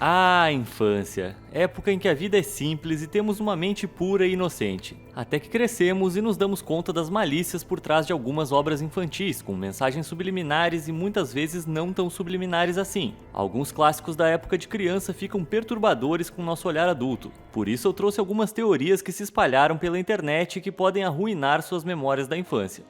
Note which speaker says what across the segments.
Speaker 1: Ah, infância! Época em que a vida é simples e temos uma mente pura e inocente. Até que crescemos e nos damos conta das malícias por trás de algumas obras infantis, com mensagens subliminares e muitas vezes não tão subliminares assim. Alguns clássicos da época de criança ficam perturbadores com nosso olhar adulto. Por isso eu trouxe algumas teorias que se espalharam pela internet e que podem arruinar suas memórias da infância.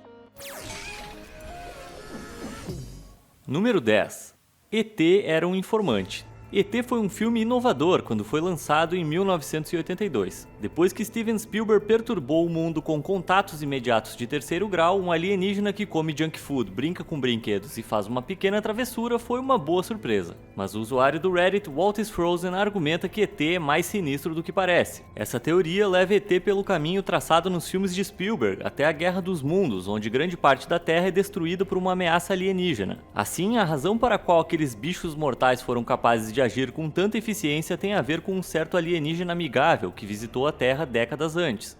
Speaker 1: Número 10. ET era um informante. ET foi um filme inovador quando foi lançado em 1982. Depois que Steven Spielberg perturbou o mundo com contatos imediatos de terceiro grau, um alienígena que come junk food, brinca com brinquedos e faz uma pequena travessura foi uma boa surpresa. Mas o usuário do Reddit, Walt is Frozen, argumenta que ET é mais sinistro do que parece. Essa teoria leva ET pelo caminho traçado nos filmes de Spielberg até a Guerra dos Mundos, onde grande parte da Terra é destruída por uma ameaça alienígena. Assim, a razão para a qual aqueles bichos mortais foram capazes de agir com tanta eficiência tem a ver com um certo alienígena amigável que visitou a Terra décadas antes.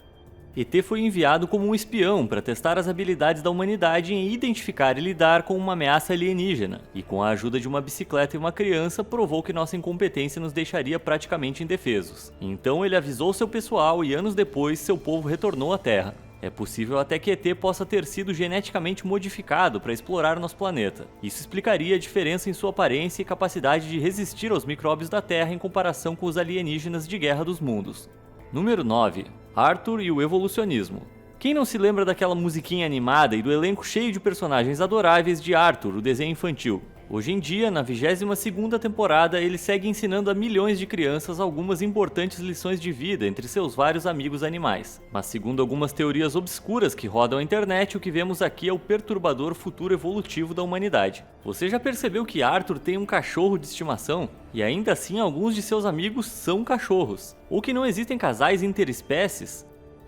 Speaker 1: ET foi enviado como um espião para testar as habilidades da humanidade em identificar e lidar com uma ameaça alienígena, e com a ajuda de uma bicicleta e uma criança provou que nossa incompetência nos deixaria praticamente indefesos. Então ele avisou seu pessoal e anos depois seu povo retornou à Terra. É possível até que ET possa ter sido geneticamente modificado para explorar nosso planeta. Isso explicaria a diferença em sua aparência e capacidade de resistir aos micróbios da Terra em comparação com os alienígenas de Guerra dos Mundos. Número 9. Arthur e o evolucionismo. Quem não se lembra daquela musiquinha animada e do elenco cheio de personagens adoráveis de Arthur, o desenho infantil? Hoje em dia, na 22ª temporada, ele segue ensinando a milhões de crianças algumas importantes lições de vida entre seus vários amigos animais. Mas segundo algumas teorias obscuras que rodam a internet, o que vemos aqui é o perturbador futuro evolutivo da humanidade. Você já percebeu que Arthur tem um cachorro de estimação? E ainda assim alguns de seus amigos são cachorros. Ou que não existem casais interespécies?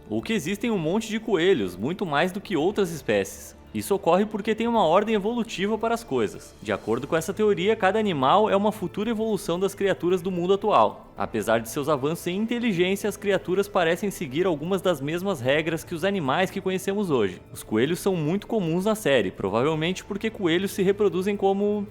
Speaker 1: Ou que existem um monte de coelhos, muito mais do que outras espécies. Isso ocorre porque tem uma ordem evolutiva para as coisas. De acordo com essa teoria, cada animal é uma futura evolução das criaturas do mundo atual. Apesar de seus avanços em inteligência, as criaturas parecem seguir algumas das mesmas regras que os animais que conhecemos hoje. Os coelhos são muito comuns na série, provavelmente porque coelhos se reproduzem como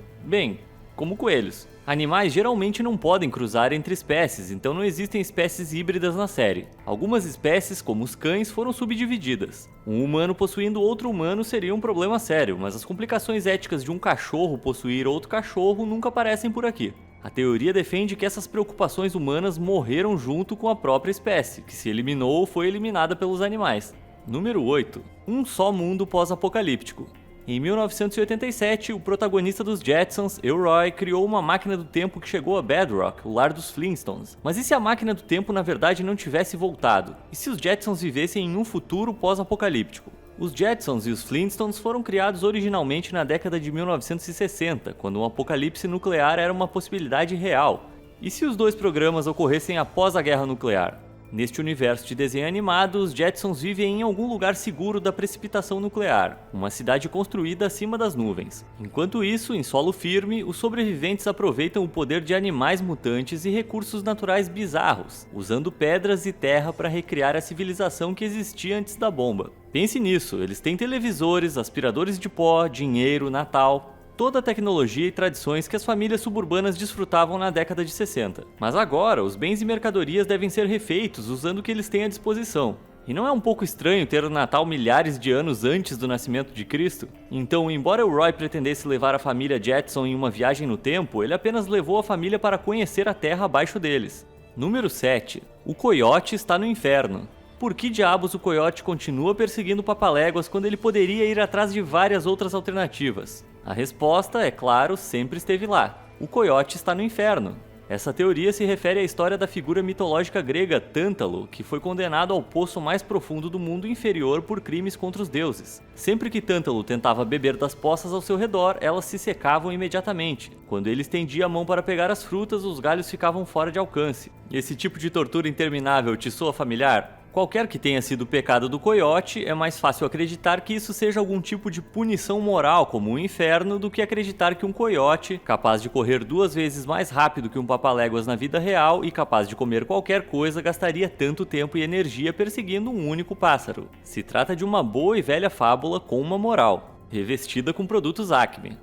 Speaker 1: coelhos. Animais geralmente não podem cruzar entre espécies, então não existem espécies híbridas na série. Algumas espécies, como os cães, foram subdivididas. Um humano possuindo outro humano seria um problema sério, mas as complicações éticas de um cachorro possuir outro cachorro nunca aparecem por aqui. A teoria defende que essas preocupações humanas morreram junto com a própria espécie, que se eliminou ou foi eliminada pelos animais. Número 8. Um só mundo pós-apocalíptico. Em 1987, o protagonista dos Jetsons, Elroy, criou uma máquina do tempo que chegou a Bedrock, o lar dos Flintstones. Mas e se a máquina do tempo na verdade não tivesse voltado? E se os Jetsons vivessem em um futuro pós-apocalíptico? Os Jetsons e os Flintstones foram criados originalmente na década de 1960, quando um apocalipse nuclear era uma possibilidade real. E se os dois programas ocorressem após a guerra nuclear? Neste universo de desenho animado, os Jetsons vivem em algum lugar seguro da precipitação nuclear, uma cidade construída acima das nuvens. Enquanto isso, em solo firme, os sobreviventes aproveitam o poder de animais mutantes e recursos naturais bizarros, usando pedras e terra para recriar a civilização que existia antes da bomba. Pense nisso, eles têm televisores, aspiradores de pó, dinheiro, Natal, toda a tecnologia e tradições que as famílias suburbanas desfrutavam na década de 60. Mas agora, os bens e mercadorias devem ser refeitos usando o que eles têm à disposição. E não é um pouco estranho ter o Natal milhares de anos antes do nascimento de Cristo? Então, embora o Roy pretendesse levar a família Jetson em uma viagem no tempo, ele apenas levou a família para conhecer a terra abaixo deles. Número 7. O coiote está no inferno. Por que diabos o coiote continua perseguindo Papaléguas quando ele poderia ir atrás de várias outras alternativas? A resposta, é claro, sempre esteve lá. O coiote está no inferno. Essa teoria se refere à história da figura mitológica grega Tântalo, que foi condenado ao poço mais profundo do mundo inferior por crimes contra os deuses. Sempre que Tântalo tentava beber das poças ao seu redor, elas se secavam imediatamente. Quando ele estendia a mão para pegar as frutas, os galhos ficavam fora de alcance. Esse tipo de tortura interminável te soa familiar? Qualquer que tenha sido o pecado do coiote, é mais fácil acreditar que isso seja algum tipo de punição moral como um inferno do que acreditar que um coiote, capaz de correr 2 vezes mais rápido que um papaléguas na vida real e capaz de comer qualquer coisa, gastaria tanto tempo e energia perseguindo um único pássaro. Se trata de uma boa e velha fábula com uma moral, revestida com produtos Acme.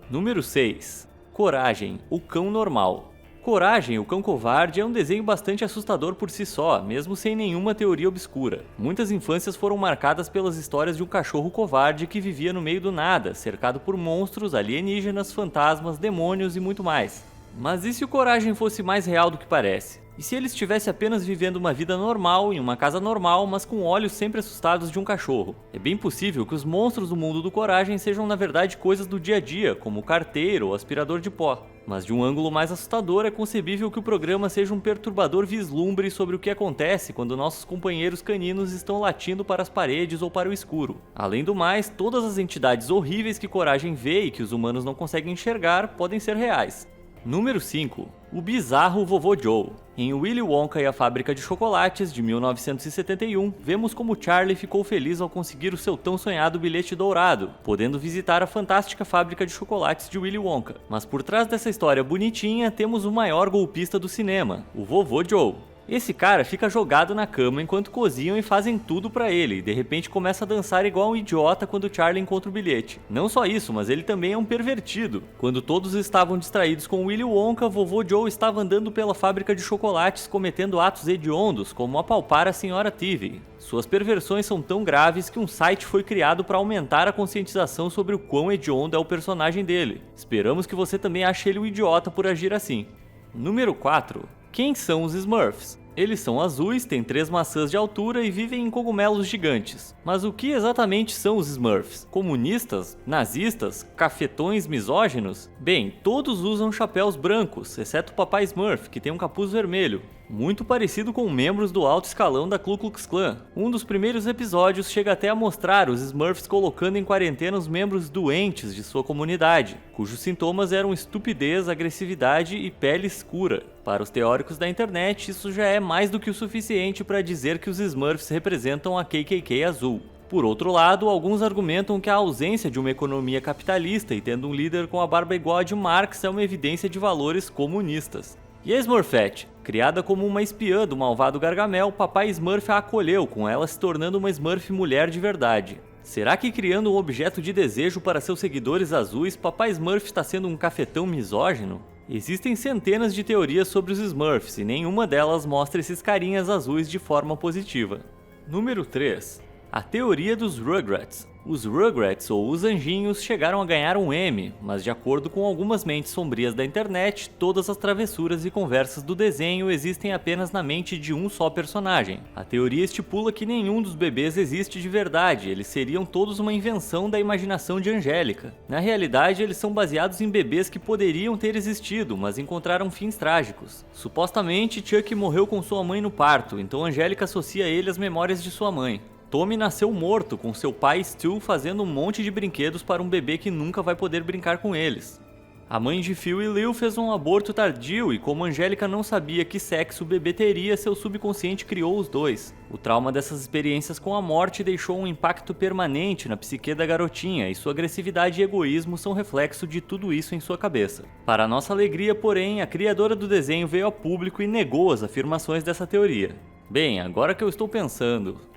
Speaker 1: Número 6. Coragem, o cão normal. Coragem, o Cão Covarde é um desenho bastante assustador por si só, mesmo sem nenhuma teoria obscura. Muitas infâncias foram marcadas pelas histórias de um cachorro covarde que vivia no meio do nada, cercado por monstros, alienígenas, fantasmas, demônios e muito mais. Mas e se o Coragem fosse mais real do que parece? E se ele estivesse apenas vivendo uma vida normal, em uma casa normal, mas com olhos sempre assustados de um cachorro? É bem possível que os monstros do mundo do Coragem sejam na verdade coisas do dia a dia, como o carteiro ou aspirador de pó. Mas de um ângulo mais assustador, é concebível que o programa seja um perturbador vislumbre sobre o que acontece quando nossos companheiros caninos estão latindo para as paredes ou para o escuro. Além do mais, todas as entidades horríveis que Coragem vê e que os humanos não conseguem enxergar podem ser reais. Número 5. O bizarro Vovô Joe. Em Willy Wonka e a Fábrica de Chocolates, de 1971, vemos como Charlie ficou feliz ao conseguir o seu tão sonhado bilhete dourado, podendo visitar a fantástica fábrica de chocolates de Willy Wonka. Mas por trás dessa história bonitinha, temos o maior golpista do cinema, o Vovô Joe. Esse cara fica jogado na cama enquanto cozinham e fazem tudo pra ele, e de repente começa a dançar igual um idiota quando Charlie encontra o bilhete. Não só isso, mas ele também é um pervertido. Quando todos estavam distraídos com Willy Wonka, Vovô Joe estava andando pela fábrica de chocolates cometendo atos hediondos, como apalpar a Sra. Tivy. Suas perversões são tão graves que um site foi criado para aumentar a conscientização sobre o quão hediondo é o personagem dele. Esperamos que você também ache ele um idiota por agir assim. Número 4. Quem são os Smurfs? Eles são azuis, têm 3 maçãs de altura e vivem em cogumelos gigantes. Mas o que exatamente são os Smurfs? Comunistas? Nazistas? Cafetões misóginos? Bem, todos usam chapéus brancos, exceto o Papai Smurf, que tem um capuz vermelho. Muito parecido com membros do alto escalão da Ku Klux Klan. Um dos primeiros episódios chega até a mostrar os Smurfs colocando em quarentena os membros doentes de sua comunidade, cujos sintomas eram estupidez, agressividade e pele escura. Para os teóricos da internet, isso já é mais do que o suficiente para dizer que os Smurfs representam a KKK azul. Por outro lado, alguns argumentam que a ausência de uma economia capitalista e tendo um líder com a barba igual a de Marx é uma evidência de valores comunistas. E a Smurfette? Criada como uma espiã do malvado Gargamel, Papai Smurf a acolheu, com ela se tornando uma Smurf mulher de verdade. Será que criando um objeto de desejo para seus seguidores azuis, Papai Smurf está sendo um cafetão misógino? Existem centenas de teorias sobre os Smurfs e nenhuma delas mostra esses carinhas azuis de forma positiva. Número 3. A teoria dos Rugrats. Os Rugrats, ou os Anjinhos, chegaram a ganhar um Emmy, mas de acordo com algumas mentes sombrias da internet, todas as travessuras e conversas do desenho existem apenas na mente de um só personagem. A teoria estipula que nenhum dos bebês existe de verdade, eles seriam todos uma invenção da imaginação de Angélica. Na realidade, eles são baseados em bebês que poderiam ter existido, mas encontraram fins trágicos. Supostamente, Chuck morreu com sua mãe no parto, então Angélica associa ele às memórias de sua mãe. Tommy nasceu morto, com seu pai Stu fazendo um monte de brinquedos para um bebê que nunca vai poder brincar com eles. A mãe de Phil e Lil fez um aborto tardio e como Angélica não sabia que sexo o bebê teria, seu subconsciente criou os dois. O trauma dessas experiências com a morte deixou um impacto permanente na psique da garotinha e sua agressividade e egoísmo são reflexo de tudo isso em sua cabeça. Para nossa alegria, porém, a criadora do desenho veio ao público e negou as afirmações dessa teoria. Bem, agora que eu estou pensando...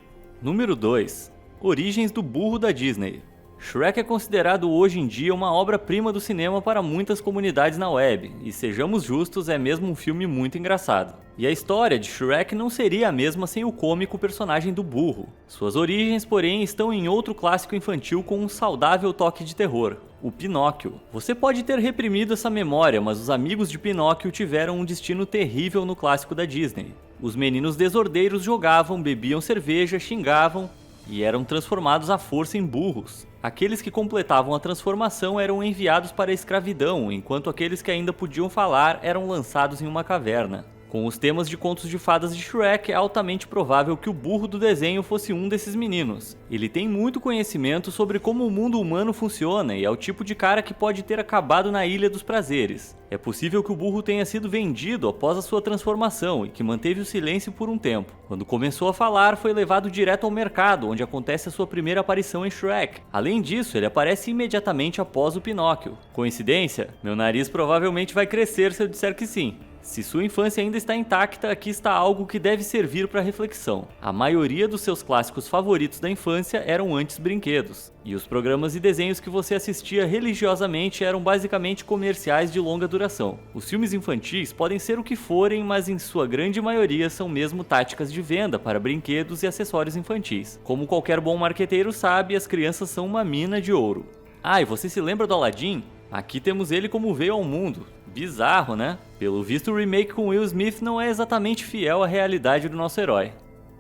Speaker 1: Número 2. Origens do burro da Disney. Shrek é considerado hoje em dia uma obra-prima do cinema para muitas comunidades na web, e sejamos justos, é mesmo um filme muito engraçado. E a história de Shrek não seria a mesma sem o cômico personagem do burro. Suas origens, porém, estão em outro clássico infantil com um saudável toque de terror, o Pinóquio. Você pode ter reprimido essa memória, mas os amigos de Pinóquio tiveram um destino terrível no clássico da Disney. Os meninos desordeiros jogavam, bebiam cerveja, xingavam e eram transformados à força em burros. Aqueles que completavam a transformação eram enviados para a escravidão, enquanto aqueles que ainda podiam falar eram lançados em uma caverna. Com os temas de contos de fadas de Shrek, é altamente provável que o burro do desenho fosse um desses meninos. Ele tem muito conhecimento sobre como o mundo humano funciona e é o tipo de cara que pode ter acabado na Ilha dos Prazeres. É possível que o burro tenha sido vendido após a sua transformação e que manteve o silêncio por um tempo. Quando começou a falar, foi levado direto ao mercado, onde acontece a sua primeira aparição em Shrek. Além disso, ele aparece imediatamente após o Pinóquio. Coincidência? Meu nariz provavelmente vai crescer se eu disser que sim. Se sua infância ainda está intacta, aqui está algo que deve servir para reflexão. A maioria dos seus clássicos favoritos da infância eram antes brinquedos, e os programas e desenhos que você assistia religiosamente eram basicamente comerciais de longa duração. Os filmes infantis podem ser o que forem, mas em sua grande maioria são mesmo táticas de venda para brinquedos e acessórios infantis. Como qualquer bom marqueteiro sabe, as crianças são uma mina de ouro. Ah, e você se lembra do Aladdin? Aqui temos ele como veio ao mundo. Bizarro, né? Pelo visto, o remake com Will Smith não é exatamente fiel à realidade do nosso herói.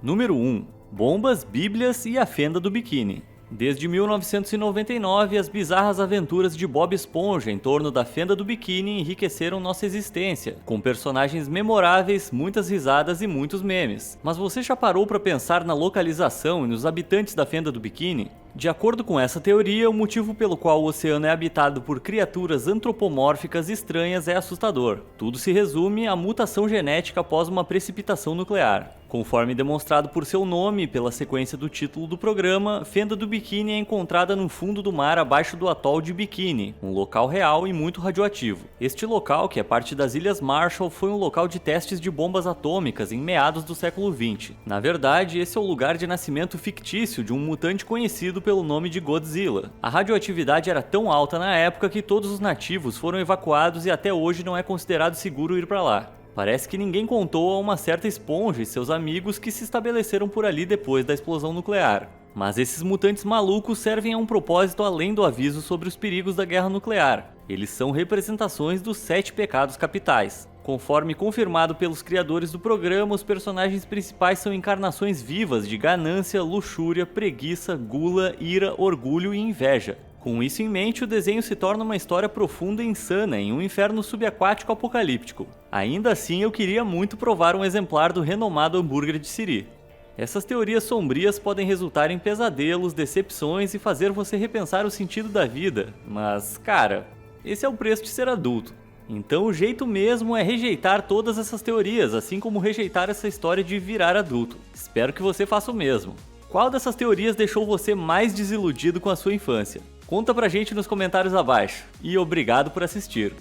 Speaker 1: Número 1. Bombas, Bíblias e a Fenda do Biquíni. Desde 1999, as bizarras aventuras de Bob Esponja em torno da Fenda do Biquíni enriqueceram nossa existência, com personagens memoráveis, muitas risadas e muitos memes. Mas você já parou para pensar na localização e nos habitantes da Fenda do Biquíni? De acordo com essa teoria, o motivo pelo qual o oceano é habitado por criaturas antropomórficas estranhas é assustador. Tudo se resume à mutação genética após uma precipitação nuclear. Conforme demonstrado por seu nome e pela sequência do título do programa, Fenda do Biquíni é encontrada no fundo do mar abaixo do atol de Bikini, um local real e muito radioativo. Este local, que é parte das Ilhas Marshall, foi um local de testes de bombas atômicas em meados do século XX. Na verdade, esse é o lugar de nascimento fictício de um mutante conhecido pelo nome de Godzilla. A radioatividade era tão alta na época que todos os nativos foram evacuados e até hoje não é considerado seguro ir para lá. Parece que ninguém contou a uma certa esponja e seus amigos que se estabeleceram por ali depois da explosão nuclear. Mas esses mutantes malucos servem a um propósito além do aviso sobre os perigos da guerra nuclear. Eles são representações dos 7 pecados capitais. Conforme confirmado pelos criadores do programa, os personagens principais são encarnações vivas de ganância, luxúria, preguiça, gula, ira, orgulho e inveja. Com isso em mente, o desenho se torna uma história profunda e insana em um inferno subaquático apocalíptico. Ainda assim, eu queria muito provar um exemplar do renomado hambúrguer de Siri. Essas teorias sombrias podem resultar em pesadelos, decepções e fazer você repensar o sentido da vida, mas, cara, esse é o preço de ser adulto. Então o jeito mesmo é rejeitar todas essas teorias, assim como rejeitar essa história de virar adulto. Espero que você faça o mesmo. Qual dessas teorias deixou você mais desiludido com a sua infância? Conta pra gente nos comentários abaixo. E obrigado por assistir.